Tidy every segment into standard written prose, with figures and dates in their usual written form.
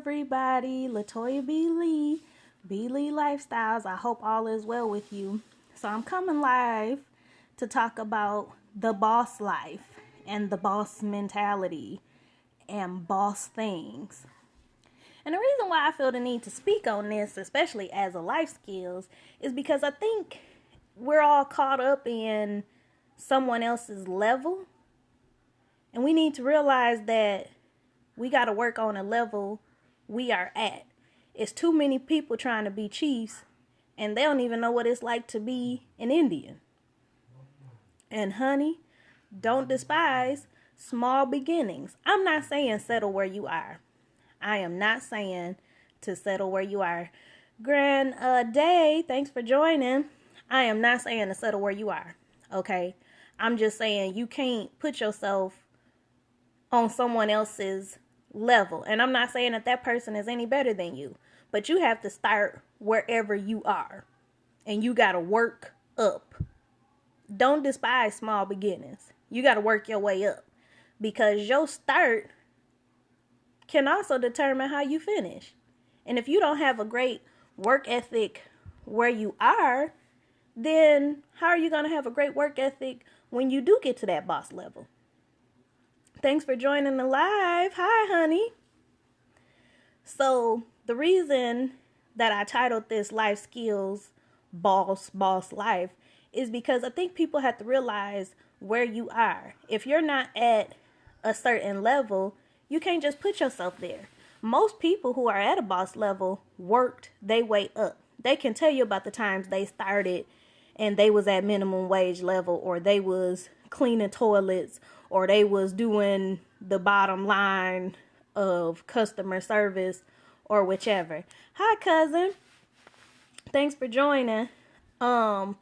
everybody? Latoya B. Lee Lifestyles. I hope all is well with you. So I'm coming live to talk about the boss life and the boss mentality and boss things. And the reason why I feel the need to speak on this, especially as a life skills, is because I think we're all caught up in someone else's level. And we need to realize that we got to work on a level we are at. It's too many people trying to be chiefs, and they don't even know what it's like to be an Indian. And honey, don't despise small beginnings. I'm not saying settle where you are. I am not saying to settle where you are. Grand Day, thanks for joining. I am not saying to settle where you are, okay? I'm just saying you can't put yourself on someone else's level. And I'm not saying that person is any better than you, but you have to start wherever you are, and you got to work up. Don't despise small beginnings. You got to work your way up, because your start can also determine how you finish. And if you don't have a great work ethic where you are, then how are you going to have a great work ethic when you do get to that boss level? Thanks for joining the live. Hi, honey. So the reason that I titled this Life Skills Boss Life is because I think people have to realize where you are. If you're not at a certain level, you can't just put yourself there. Most people who are at a boss level worked their way up. They can tell you about the times they started and they was at minimum wage level, or they was cleaning toilets, or they was doing the bottom line of customer service, or whichever. Hi, cousin. Thanks for joining. And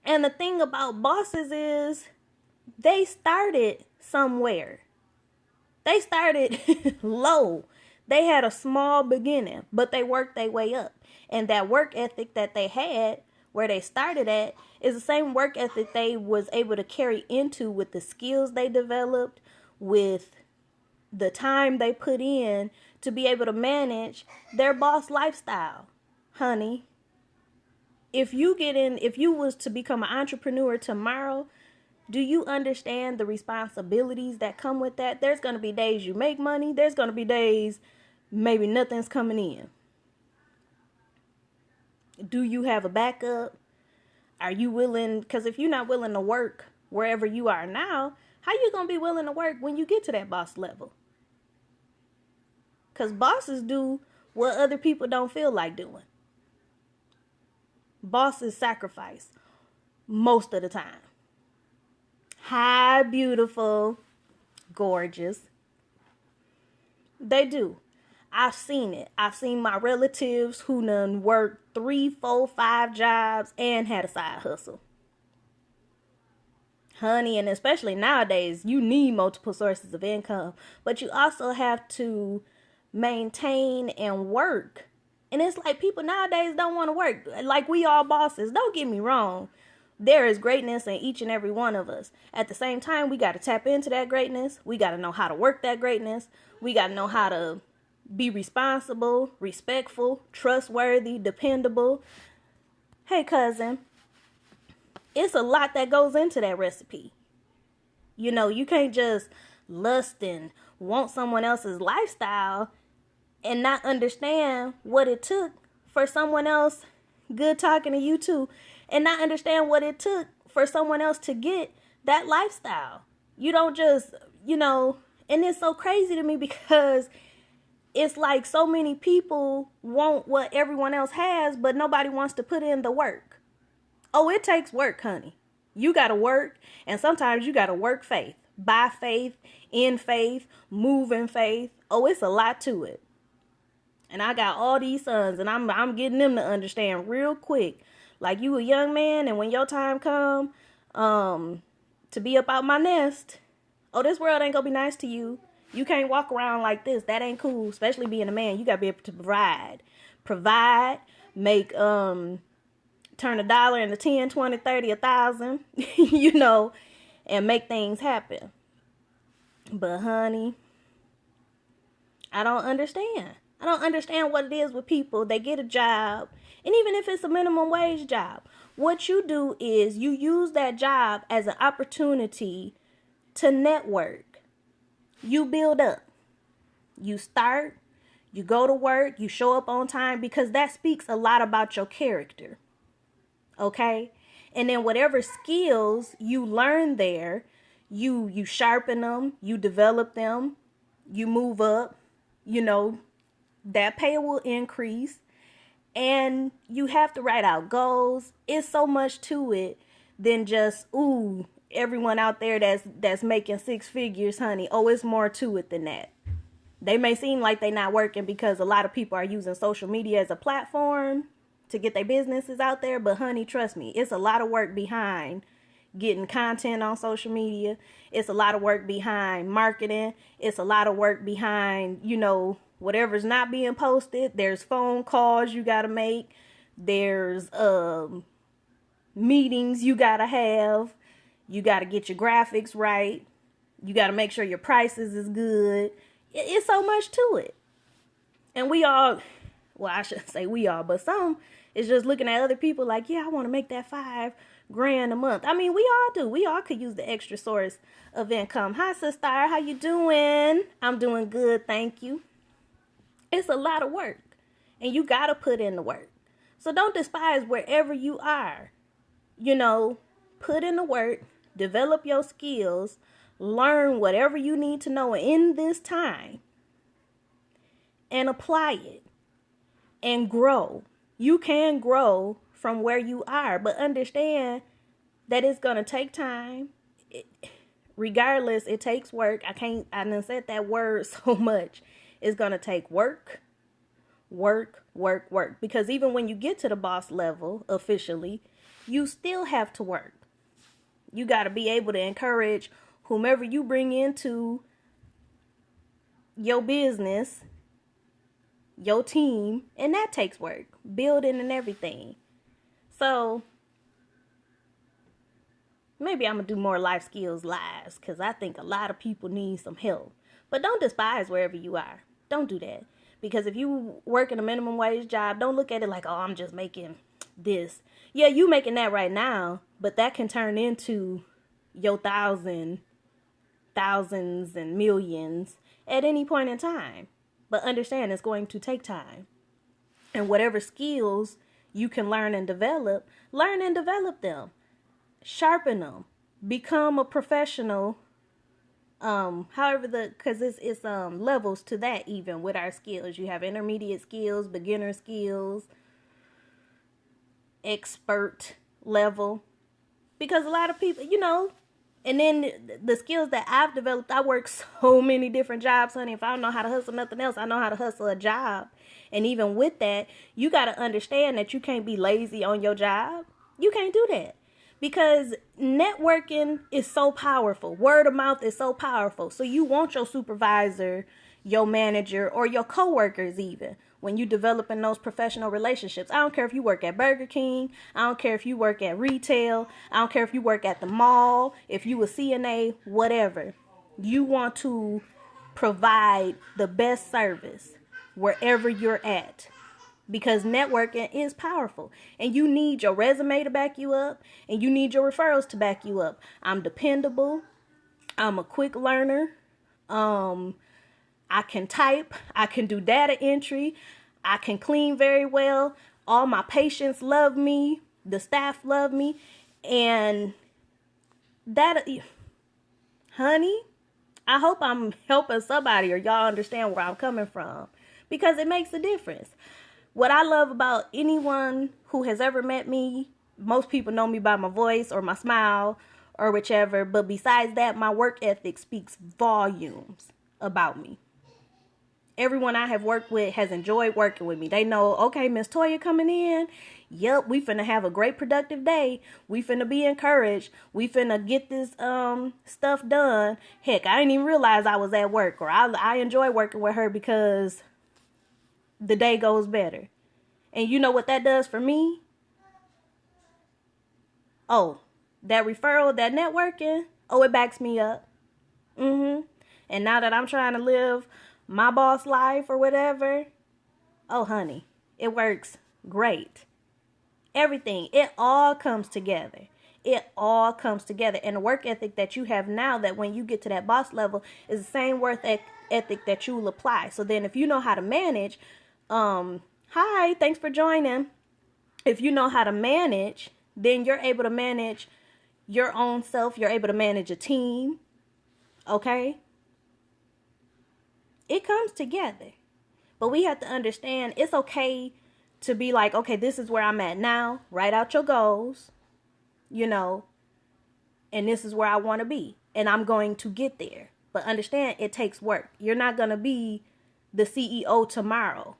the thing about bosses is they started somewhere. They started low. They had a small beginning, but they worked their way up. And that work ethic that they had, where they started at, is the same work ethic they was able to carry into with the skills they developed, with the time they put in to be able to manage their boss lifestyle. Honey, if you was to become an entrepreneur tomorrow, do you understand the responsibilities that come with that? There's going to be days you make money. There's going to be days maybe nothing's coming in. Do you have a backup? Are you willing? Because if you're not willing to work wherever you are now, how you going to be willing to work when you get to that boss level? Because bosses do what other people don't feel like doing. Bosses sacrifice most of the time. Hi, beautiful, gorgeous. They do. I've seen it. I've seen my relatives who done worked 3, 4, 5 jobs and had a side hustle. Honey, and especially nowadays, you need multiple sources of income, but you also have to maintain and work. And it's like people nowadays don't want to work. Like, we all bosses. Don't get me wrong. There is greatness in each and every one of us. At the same time, we got to tap into that greatness. We got to know how to work that greatness. We got to know how to be responsible, respectful, trustworthy, dependable. Hey, cousin, it's a lot that goes into that recipe. You know, you can't just lust and want someone else's lifestyle and not understand what it took for someone else, good talking to you too, and not understand what it took for someone else to get that lifestyle. You don't just, and it's so crazy to me because it's like so many people want what everyone else has, but nobody wants to put in the work. Oh, it takes work, honey. You got to work, and sometimes you got to work faith. By faith, in faith, move in faith. Oh, it's a lot to it. And I got all these sons, and I'm getting them to understand real quick. Like, you a young man, and when your time come to be up out my nest, oh, this world ain't gonna be nice to you. You can't walk around like this. That ain't cool, especially being a man. You got to be able to provide, make, turn $1 into 10, 20, 30, 1,000, and make things happen. But honey, I don't understand. I don't understand what it is with people. They get a job, and even if it's a minimum wage job, what you do is you use that job as an opportunity to network. You build up. You start, you go to work, you show up on time, because that speaks a lot about your character. Okay? And then whatever skills you learn there, you sharpen them, you develop them, you move up, you know, that pay will increase, and you have to write out goals. It's so much to it than just, ooh, everyone out there that's making six figures, honey. Oh, it's more to it than that. They may seem like they're not working because a lot of people are using social media as a platform to get their businesses out there, but honey, trust me, it's a lot of work behind getting content on social media. It's a lot of work behind marketing. It's a lot of work behind, whatever's not being posted. There's phone calls you got to make. There's meetings you got to have. You got to get your graphics right. You got to make sure your prices is good. It's so much to it. And we all, well, I shouldn't say we all, but some is just looking at other people like, yeah, I want to make that $5,000 a month. I mean, we all do. We all could use the extra source of income. Hi, sister. How you doing? I'm doing good. Thank you. It's a lot of work, and you got to put in the work. So don't despise wherever you are. Put in the work, develop your skills, learn whatever you need to know in this time, and apply it and grow. You can grow from where you are, but understand that it's going to take time. Regardless, it takes work. I done said that word so much. It's going to take work. Because even when you get to the boss level officially, you still have to work. You got to be able to encourage whomever you bring into your business, your team, and that takes work, building and everything. So maybe I'm going to do more life skills lives, because I think a lot of people need some help. But don't despise wherever you are. Don't do that. Because if you work in a minimum wage job, don't look at it like, oh, I'm just making this. Yeah, you making that right now, but that can turn into your thousands and millions at any point in time. But understand, it's going to take time. And whatever skills you can learn and develop them. Sharpen them. Become a professional. Because it's levels to that. Even with our skills, you have intermediate skills, beginner skills, expert level. Because a lot of people, and then the skills that I've developed, I work so many different jobs, honey. If I don't know how to hustle nothing else, I know how to hustle a job. And even with that, you got to understand that you can't be lazy on your job. You can't do that. Because networking is so powerful. Word of mouth is so powerful. So you want your supervisor, your manager, or your coworkers even, when you developing those professional relationships. I don't care if you work at Burger King. I don't care if you work at retail. I don't care if you work at the mall, if you a CNA, whatever. You want to provide the best service wherever you're at. Because networking is powerful. And you need your resume to back you up. And you need your referrals to back you up. I'm dependable. I'm a quick learner. I can type. I can do data entry. I can clean very well. All my patients love me. The staff love me. And that, honey, I hope I'm helping somebody or y'all understand where I'm coming from. Because it makes a difference. What I love about anyone who has ever met me, most people know me by my voice or my smile or whichever. But besides that, my work ethic speaks volumes about me. Everyone I have worked with has enjoyed working with me. They know, okay, Miss Toya coming in. Yep, we finna have a great productive day. We finna be encouraged. We finna get this stuff done. Heck, I didn't even realize I was at work. Or I enjoy working with her because the day goes better. And you know what that does for me? Oh, that referral, that networking, it backs me up. And now that I'm trying to live My Boss Life or whatever. Oh, honey, it works great. Everything, it all comes together. It all comes together. And the work ethic that you have now, that when you get to that boss level, is the same work ethic that you will apply. So then if you know how to manage, hi, thanks for joining. If you know how to manage, then you're able to manage your own self. You're able to manage a team. Okay? It comes together. But we have to understand it's okay to be like, okay, this is where I'm at now. Write out your goals, and this is where I want to be. And I'm going to get there. But understand, it takes work. You're not going to be the CEO tomorrow.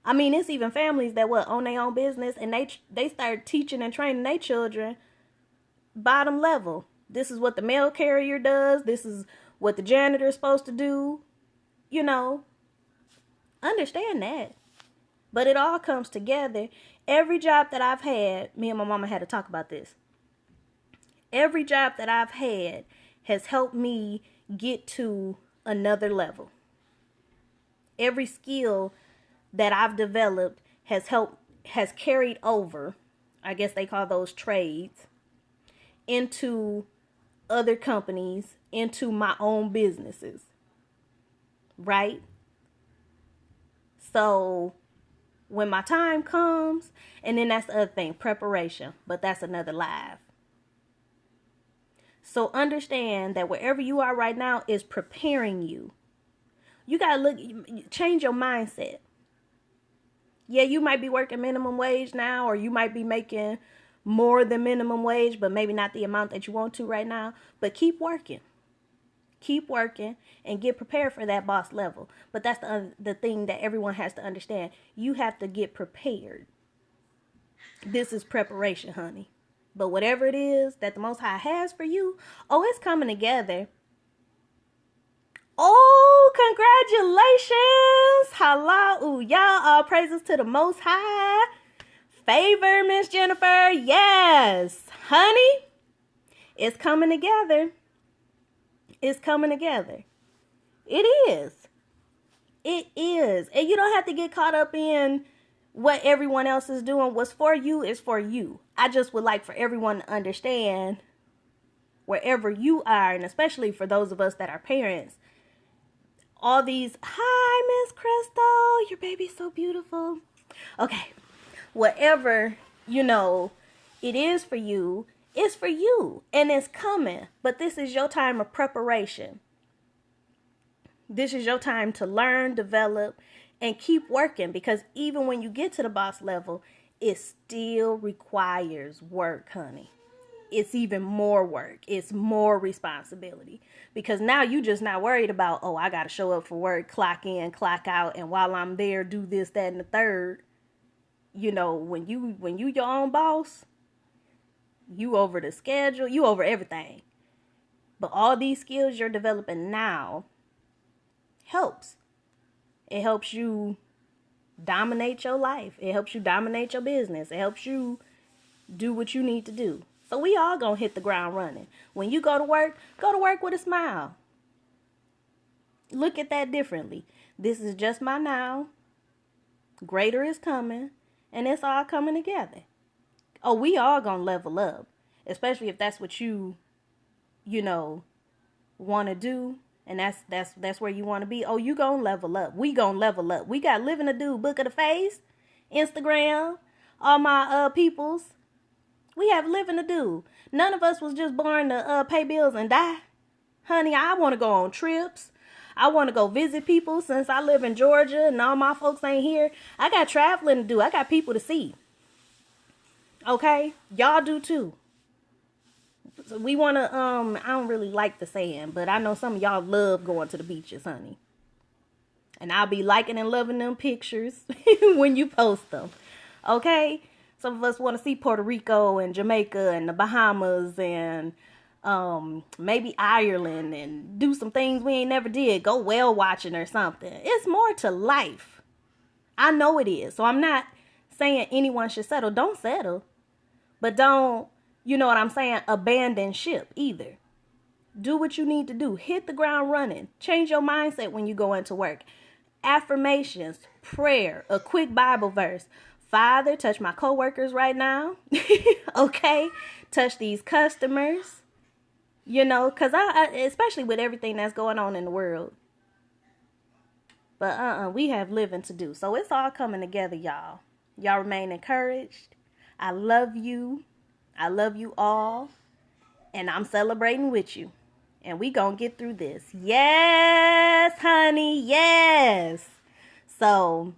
I mean, it's even families that own their own business, and they start teaching and training their children bottom level. This is what the mail carrier does. This is what the janitor is supposed to do. Understand that. But it all comes together. Every job that I've had, me and my mama had to talk about this. Every job that I've had has helped me get to another level. Every skill that I've developed has carried over, I guess they call those trades, into other companies, into my own businesses. Right? So when my time comes, and then that's the other thing, preparation, but that's another live. So understand that wherever you are right now is preparing you. You got to change your mindset. Yeah, you might be working minimum wage now, or you might be making more than minimum wage, but maybe not the amount that you want to right now. But keep working. Keep working and get prepared for that boss level. But that's the thing that everyone has to understand. You have to get prepared. This is preparation, honey. But whatever it is that the Most High has for you, it's coming together. Oh, congratulations. Hallelujah. All praises to the Most High. Favor, Miss Jennifer. Yes. Honey, it's coming together. It's coming together. It is. It is. And you don't have to get caught up in what everyone else is doing. What's for you is for you. I just would like for everyone to understand wherever you are, and especially for those of us that are parents, all these, hi, Miss Crystal, your baby's so beautiful. Okay. Whatever, it is for you, it's for you, and it's coming. But this is your time of preparation. This is your time to learn, develop, and keep working, because even when you get to the boss level, it still requires work, honey. It's even more work. It's more responsibility, because now you just not worried about, I got to show up for work, clock in, clock out, and while I'm there, do this, that, and the third. When you your own boss, you over the schedule, you over everything. But all these skills you're developing now helps. It helps you dominate your life. It helps you dominate your business. It helps you do what you need to do. So we all gonna hit the ground running. When you go to work with a smile. Look at that differently. This is just my now. Greater is coming. And it's all coming together. We all gonna level up. Especially if that's what you want to do. And that's where you want to be. You gonna level up. We gonna level up. We got Living to Do, Book of the Face, Instagram, all my peoples. We have living to do. None of us was just born to pay bills and die. Honey, I want to go on trips. I want to go visit people since I live in Georgia and all my folks ain't here. I got traveling to do. I got people to see. Okay? Y'all do too. So we want to, I don't really like the saying, but I know some of y'all love going to the beaches, honey. And I'll be liking and loving them pictures when you post them. Okay? Some of us want to see Puerto Rico and Jamaica and the Bahamas and maybe Ireland and do some things we ain't never did. Go whale watching or something. It's more to life. I know it is. So I'm not saying anyone should settle. Don't settle. But don't, you know what I'm saying, abandon ship either. Do what you need to do. Hit the ground running. Change your mindset when you go into work. Affirmations, prayer, a quick Bible verse. Father, touch my coworkers right now. Okay? Touch these customers. You know, because I especially with everything that's going on in the world. But we have living to do. So it's all coming together, y'all. Y'all remain encouraged. I love you. I love you all. And I'm celebrating with you. And we gonna get through this. Yes, honey. Yes. So,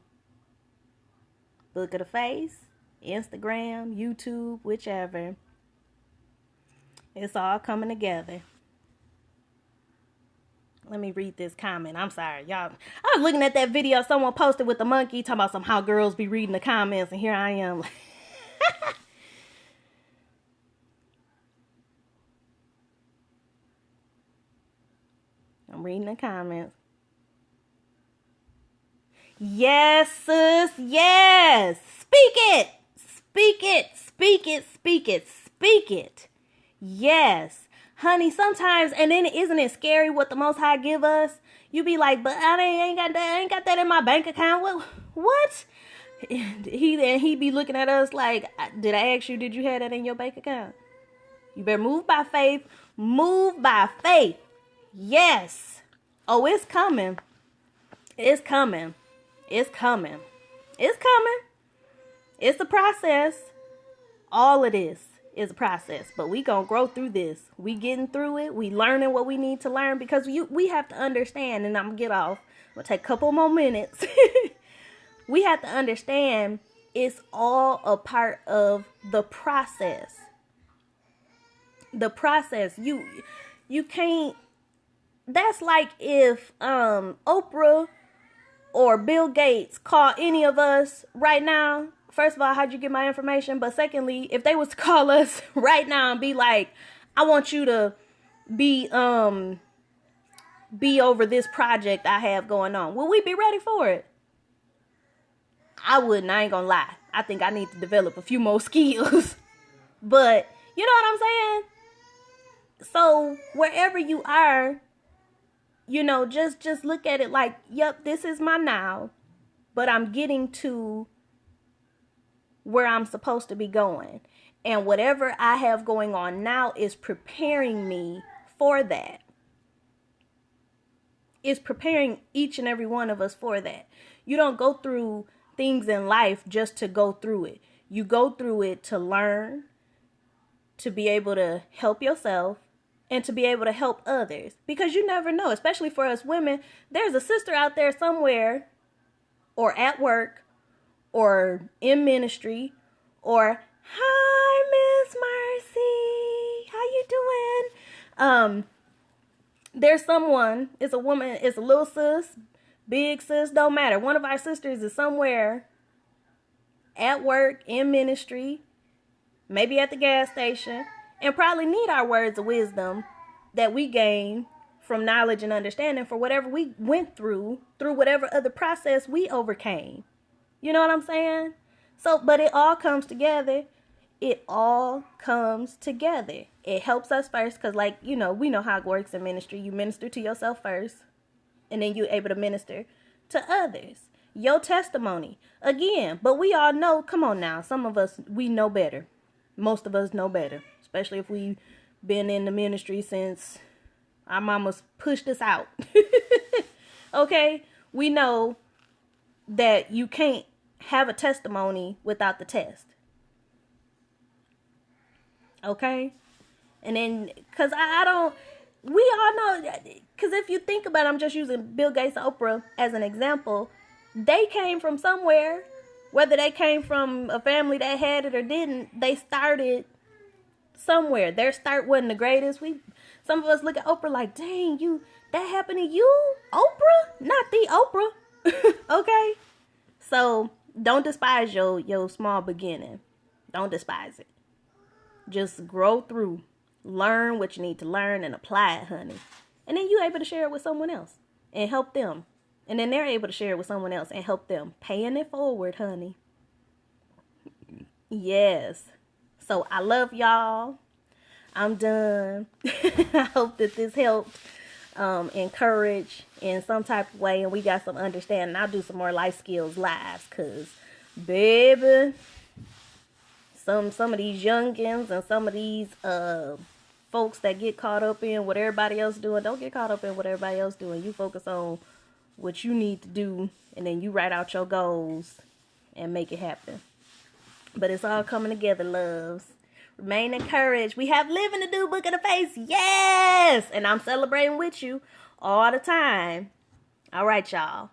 Book of the Face, Instagram, YouTube, whichever. It's all coming together. Let me read this comment. I'm sorry, y'all. I was looking at that video someone posted with the monkey talking about how girls be reading the comments, and here I am. I'm reading the comments. Yes, sis. Yes. Speak it. Speak it. Speak it. Speak it. Speak it. Yes. Honey, sometimes, and then isn't it scary what the Most High give us? You be like, but I ain't got that in my bank account. What? He be looking at us like, did I ask you, did you have that in your bank account? You better move by faith. Move by faith. Yes. Oh, it's coming. It's coming. It's coming. It's coming. It's a process. All of this is a process, but we gonna grow through this. We getting through it. We learning what we need to learn, because we have to understand, and I'm gonna get off. I'm gonna take a couple more minutes. We have to understand it's all a part of the process. The process. You can't. That's like if Oprah or Bill Gates call any of us right now. First of all, how'd you get my information? But secondly, if they was to call us right now and be like, I want you to be over this project I have going on, will we be ready for it? I wouldn't. I ain't gonna lie. I think I need to develop a few more skills. But you know what I'm saying? So wherever you are, you know, just look at it like, yep, this is my now, but I'm getting to where I'm supposed to be going. And whatever I have going on now is preparing me for that. It's preparing each and every one of us for that. You don't go through things in life just to go through it. You go through it to learn, to be able to help yourself, and to be able to help others. Because you never know, especially for us women, there's a sister out there somewhere, or at work, or in ministry, or, hi, Miss Mercy, how you doing? There's someone, it's a woman, it's a little sis, big sis, don't matter. One of our sisters is somewhere at work, in ministry, maybe at the gas station, and probably need our words of wisdom that we gain from knowledge and understanding for whatever we went through whatever other process we overcame. You know what I'm saying? So, but it all comes together. It all comes together. It helps us first because, like, you know, we know how it works in ministry. You minister to yourself first, and then you're able to minister to others. Your testimony. Again, but we all know, come on now, some of us, we know better. Most of us know better, especially if we've been in the ministry since our mamas pushed us out. Okay? We know that you can't have a testimony without the test. Okay? And then, because I don't, we all know, because if you think about it, I'm just using Bill Gates and Oprah as an example. They came from somewhere. Whether they came from a family that had it or didn't, they started somewhere. Their start wasn't the greatest. Some of us look at Oprah like, dang, that happened to you? Oprah? Not the Oprah. Okay? So don't despise your small beginning. Don't despise it. Just grow through. Learn what you need to learn and apply it, honey. And then you're able to share it with someone else and help them. And then they're able to share it with someone else and help them. Paying it forward, honey. Yes. So I love y'all. I'm done. I hope that this helped encourage in some type of way, and we got some understanding. I'll do some more life skills lives, cause baby, some of these youngins and some of these folks that get caught up in what everybody else doing, don't get caught up in what everybody else doing. You focus on what you need to do, and then you write out your goals and make it happen. But it's all coming together, loves. Remain encouraged. We have Living to Do Book of the Face. Yes! And I'm celebrating with you all the time. All right, y'all.